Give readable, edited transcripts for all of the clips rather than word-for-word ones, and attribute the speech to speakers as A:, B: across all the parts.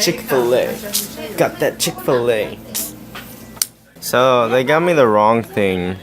A: Chick-fil-A. Got that Chick-fil-A. So they got me the wrong thing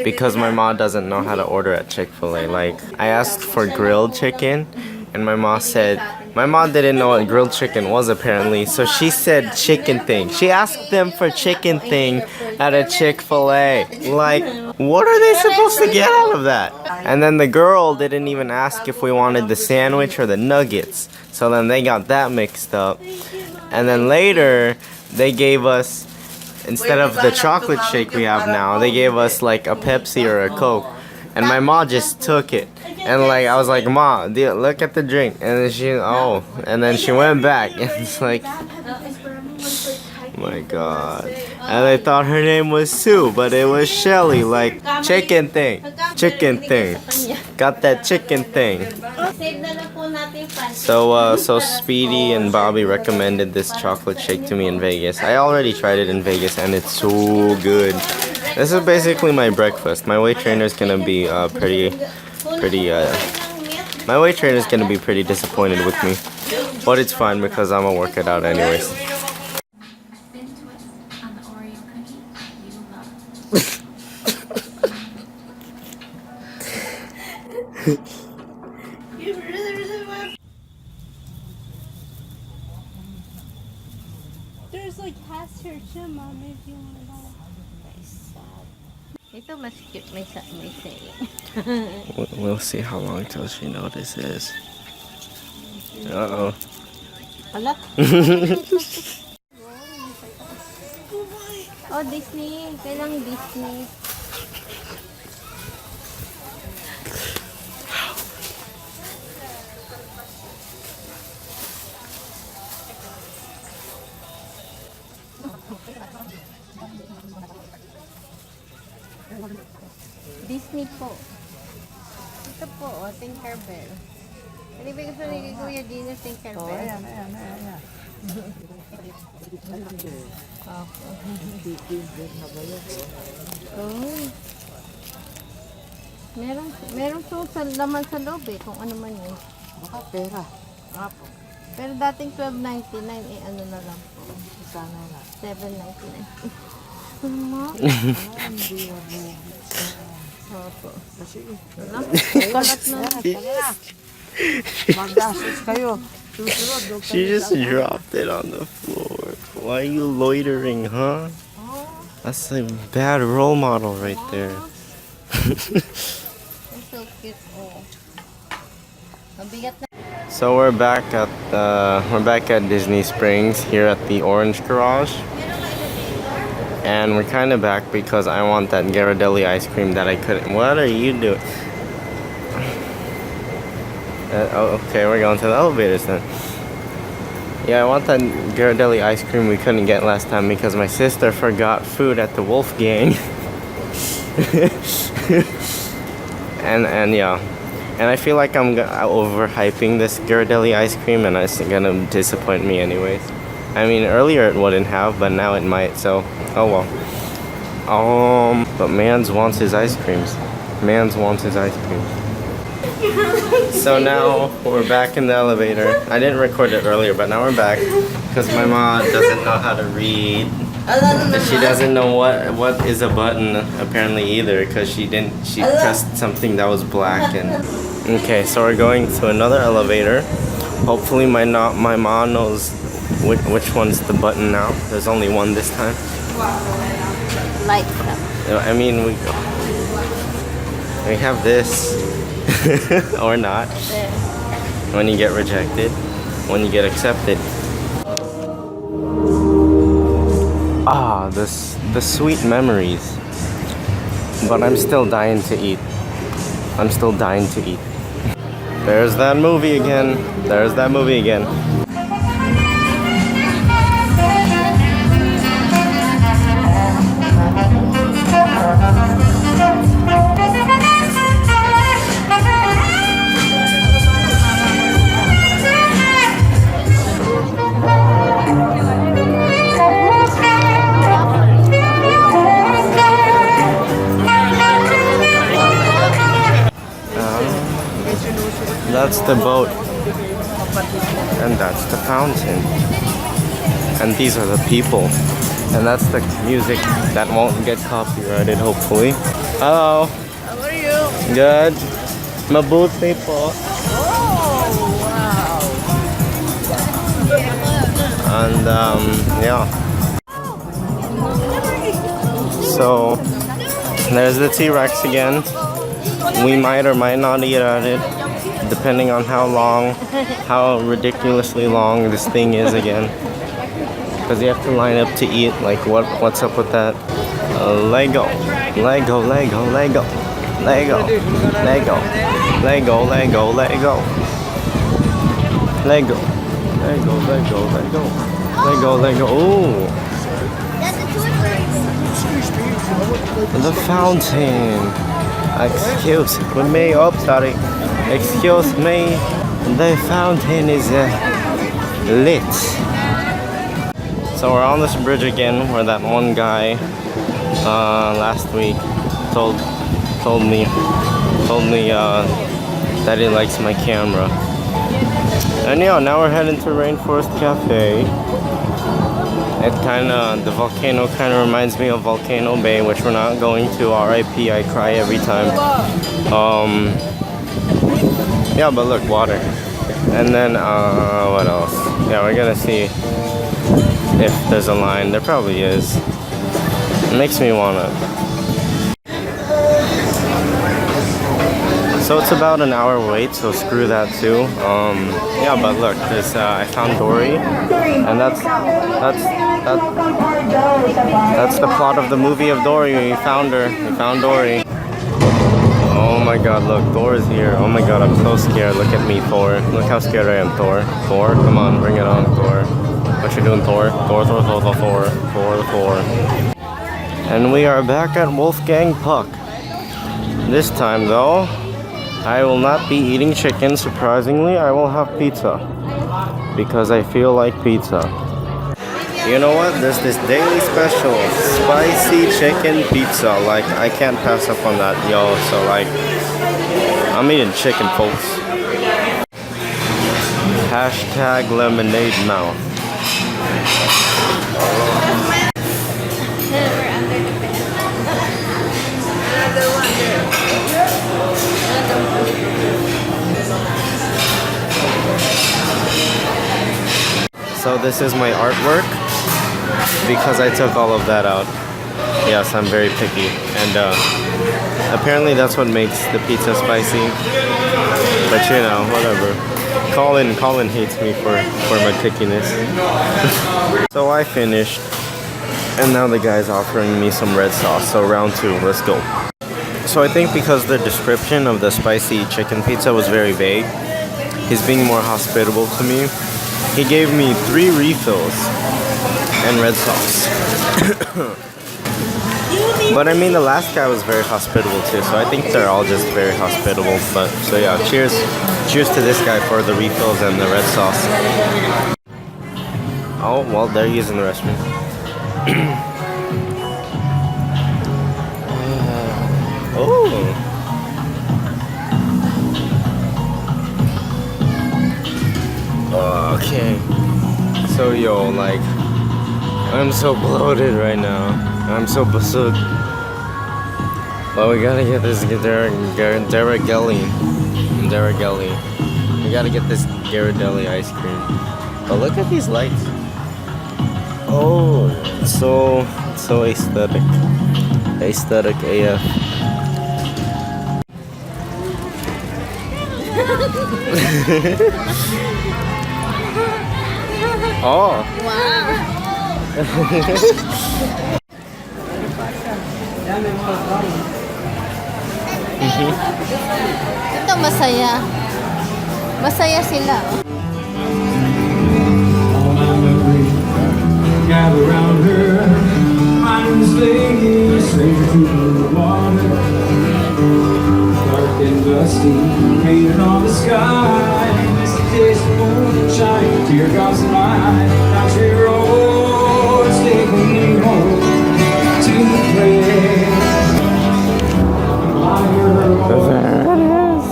A: because my mom doesn't know how to order at Chick-fil-A. Like, I asked for grilled chicken and my mom said, my mom didn't know what grilled chicken was apparently, so she said chicken thing. She asked them for chicken thing at a Chick-fil-A. Like, what are they supposed to get out of that? And then the girl didn't even ask if we wanted the sandwich or the nuggets. So then they got that mixed up. And then later, they gave us, instead of the chocolate shake we have now, they gave us like a Pepsi or a Coke. And my mom just took it. And like, I was like, Ma, look at the drink. And then she, oh. And then she went back. And it's like, oh my god. And I thought her name was Sue, but it was Shelly. Like, chicken thing. Chicken thing. Got that chicken thing. So Speedy and Bobby recommended this chocolate shake to me in Vegas. I already tried it in Vegas and it's so good. This is basically my breakfast. My weight trainer is gonna be my weight trainer is gonna be pretty disappointed with me, but it's fine because I'm gonna work it out anyways.
B: There's like past here too, Mom, if you want to know.
C: Ito mas cute, may saying.
A: We'll see how long till she notices. Uh-oh.
C: Ala? Oh, Disney. Kailang Disney. Disney po. Ito po, oh, Tinkerbell. Ano ba gusto ni Kuya Gino, Tinkerbell? Oh, ayan. Oh. Merong sa laman sa loob eh, kung ano man yun.
D: Baka pera.
C: Apo. Pero dating $12.99 eh, ano na lang po.
D: Sana na.
C: $7.99. Ano?
D: Hindi mo.
C: Opo.
D: Kasi,
C: Kalat na.
D: magdasos kayo.
A: She just dropped it on the floor. Why are you loitering, huh? That's a bad role model right there.
C: It's so cute. Oh. Mabigat na.
A: So we're back at Disney Springs here at the Orange Garage. And we're kind of back because I want that Ghirardelli ice cream that I couldn't. What are you doing? Okay, we're going to the elevators then. Yeah, I want that Ghirardelli ice cream we couldn't get last time because my sister forgot food at the Wolfgang. and yeah. And I feel like I'm overhyping this Ghirardelli ice cream and it's gonna disappoint me anyways. I mean, earlier it wouldn't have, but now it might, so, oh well. But Mans wants his ice creams. Mans wants his ice creams. So now, we're back in the elevator. I didn't record it earlier, but now we're back. Because my mom doesn't know how to read. And she doesn't know what is a button, apparently, either. Because she pressed something that was black. And okay, so we're going to another elevator. Hopefully my mom knows which one's the button now. There's only one this time.
C: Like
A: I mean, we have this. Or not. When you get rejected. When you get accepted. Ah, the sweet memories. But I'm still dying to eat. I'm still dying to eat. There's that movie again. There's that movie again. That's the boat. And that's the fountain. and these are the people. And that's the music that won't get copyrighted, hopefully. Hello.
D: How are you?
A: Good. Mabuti po.
D: Oh, wow.
A: And yeah. So there's the T-Rex again. We might or might not eat at it, depending on how ridiculously long this thing is again. Because you have to line up to eat. Like what's up with that? Lego, Lego, Lego, Lego, Lego, Lego, Lego, Lego, Lego, Lego, Lego, Lego, Lego, Lego, Lego. Ooh, the fountain. Excuse me. Oh, sorry. Excuse me. The fountain is lit. So we're on this bridge again, where that one guy last week told me that he likes my camera. And yeah, now we're heading to Rainforest Cafe. The volcano kind of reminds me of Volcano Bay, which we're not going to. RIP, I cry every time. Yeah, but look, water. And then what else? Yeah, we're gonna see if there's a line. There probably is. It makes me wanna. So it's about an hour wait, so screw that too. Yeah, but look, I found Dory, and that's the plot of the movie of Dory. We found her. We found Dory. Oh my God! Look, Thor is here. Oh my God! I'm so scared. Look at me, Thor. Look how scared I am, Thor. Thor, come on, bring it on, Thor. What you doing, Thor? Thor, Thor, Thor, Thor, Thor, Thor, Thor. And we are back at Wolfgang Puck. This time, though, I will not be eating chicken. Surprisingly, I will have pizza because I feel like pizza. You know what? There's this daily special, spicy chicken pizza. Like, I can't pass up on that, yo. So like, I'm eating chicken, folks. Hashtag lemonade mouth.
C: We're under the bed. Another one there.
A: So this is my artwork because I took all of that out. Yes, I'm very picky, and apparently that's what makes the pizza spicy. But you know, whatever. Colin hates me for my pickiness. So I finished, and now the guy's offering me some red sauce. So round 2, let's go. So I think because the description of the spicy chicken pizza was very vague, he's being more hospitable to me. He gave me 3 refills and red sauce. But I mean, the last guy was very hospitable too, so I think they're all just very hospitable. But so yeah, cheers to this guy for the refills and the red sauce. Oh, well, there he is in the restroom. Oh. Okay. So yo, like, I'm so bloated right now. I'm so basud. But we gotta get this Ghirardelli. We gotta get this Ghirardelli ice cream. But look at these lights. Oh, so aesthetic. Aesthetic AF. Oh.
C: Wow. Ito masaya. Masaya sila.
E: Gather around her, mindless lady, straight to the water. Dark and dusty, painted on the sky. Misty days of moonshine, tear drops in my eye. Country roads take me home to the place.
A: There it is.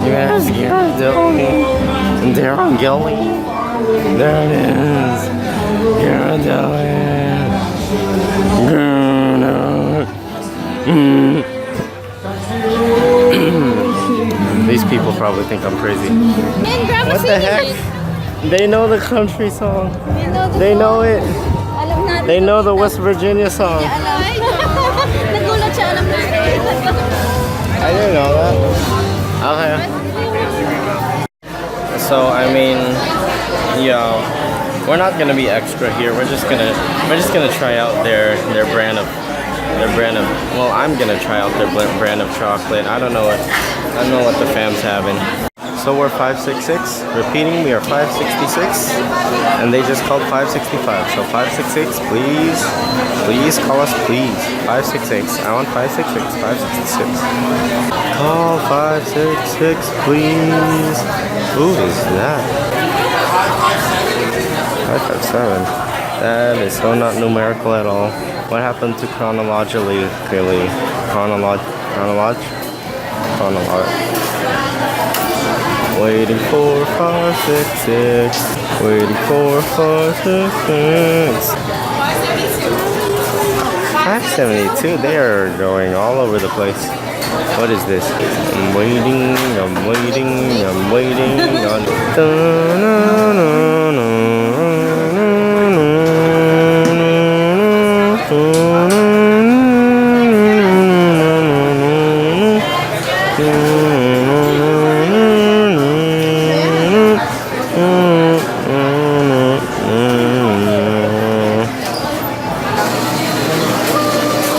A: Yes, Ghirardelli. There it is. Ghirardelli. These people probably think I'm crazy.
B: And grab a
A: What the heck? They know the country song. They know it.
B: Alam natin.
A: They know the West Virginia song.
B: Nagulat siya, alam natin.
A: I didn't know that. Okay. So I mean, yeah, we're not gonna be extra here. We're just gonna try out their brand of well, I'm gonna try out their brand of chocolate. I don't know what the fam's having. So we're 566. Repeating, we are 566, and they just called 565. So 566, please call us, please. 566. I want 566. 566. Call 566, please. Who is that? 557. That is so not numerical at all. What happened to chronologically? Chronolog. Waiting for 566. Waiting for 566. 572. They are going all over the place. What is this? I'm waiting. I'm waiting. I'm waiting.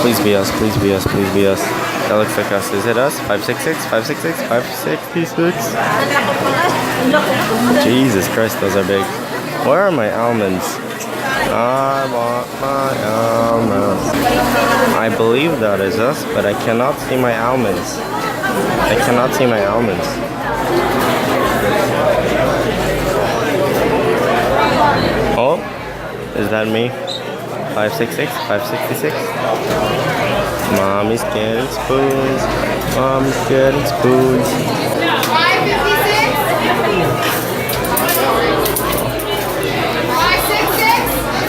A: Please be us, please be us, please be us. That looks like us. Is it us? 566, 566, 566. Jesus Christ, those are big. Where are my almonds? I want my almonds. I believe that is us, but I cannot see my almonds. I cannot see my almonds. Oh, is that me? 566, 566. Mommy's getting spoons. Mommy's getting spoons.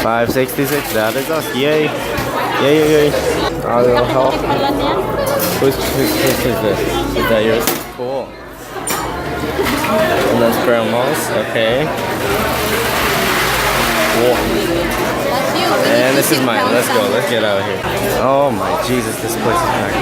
A: 566, that is us. Yay. Yay, yay, yay. A little help. Whose is this? Is that yours? Cool. And that's grandma's. Okay. Cool. And this is mine. Let's go. Let's get out of here. Oh my Jesus, this place is packed.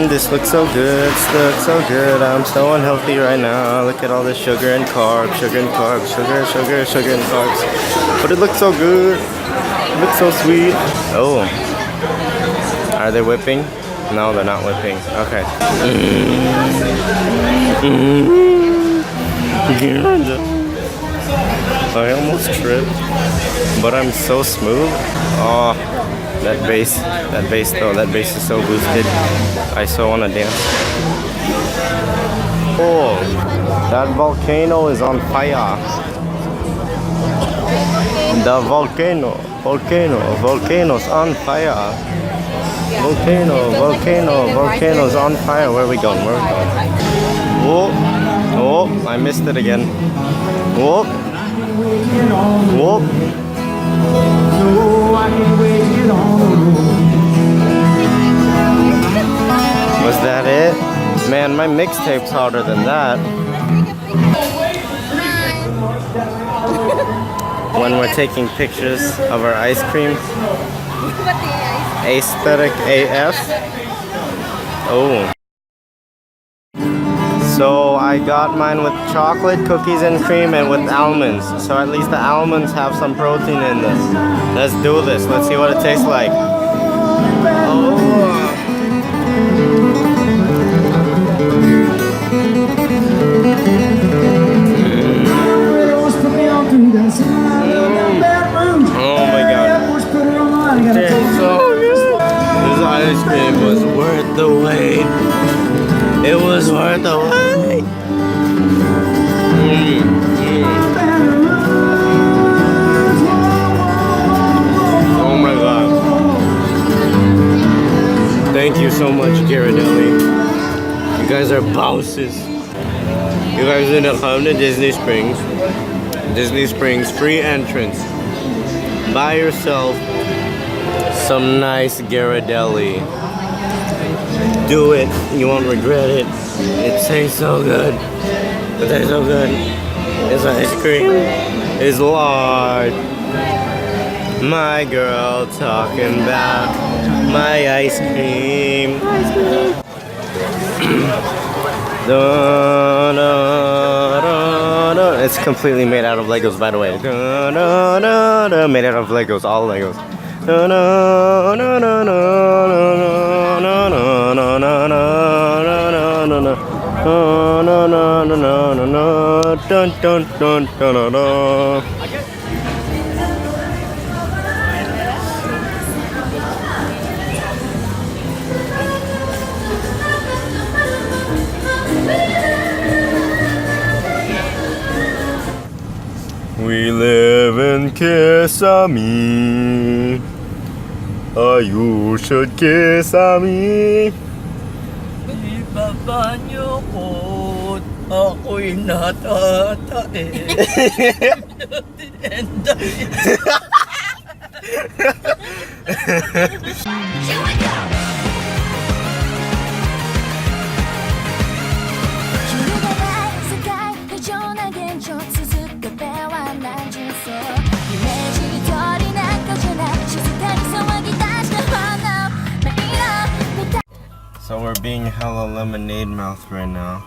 A: This looks so good. This looks so good. I'm so unhealthy right now. Look at all this sugar and carbs. Sugar and carbs. Sugar, sugar, sugar and carbs. But it looks so good. It looks so sweet. Oh. Are they whipping? No, they're not whipping. Okay. I almost tripped, but I'm so smooth. Oh, that bass though, that bass is so boosted. I so wanna dance. Oh, that volcano is on fire. The volcano's on fire. Volcano's on fire. Where are we going? Where are we going? Whoa. Oh, I missed it again. Whoop. Whoop. Was that it? Man, my mixtape's harder than that. When we're taking pictures of our ice cream. Aesthetic AF. Oh. So I got mine with chocolate, cookies and cream, and with almonds. So at least the almonds have some protein in this. Let's do this. Let's see what it tastes like. Oh. Oh my God. It's so good. This ice cream was worth the wait. It was worth the wait. Oh my God. Thank you so much, Ghirardelli. You guys are bosses. You guys need to come to Disney Springs. Disney Springs, free entrance. Buy yourself some nice Ghirardelli. Do it. You won't regret it. It tastes so good. It tastes so good. This ice cream is large. My girl talking about my ice cream. Da, da, da, da. It's completely made out of Legos, by the way. Da, da, da, da. Made out of Legos, all Legos. Da, da, da, da, da, da, da, da, da, da, da. No, no, no, no, no, no, no, dun, dun, dun, dun, dun, dun. We live in Kisame. You should kiss me.
D: Ibaba niyo ko at ako'y natatae.
A: So we're being hella lemonade mouth right now.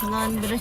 C: Laundry.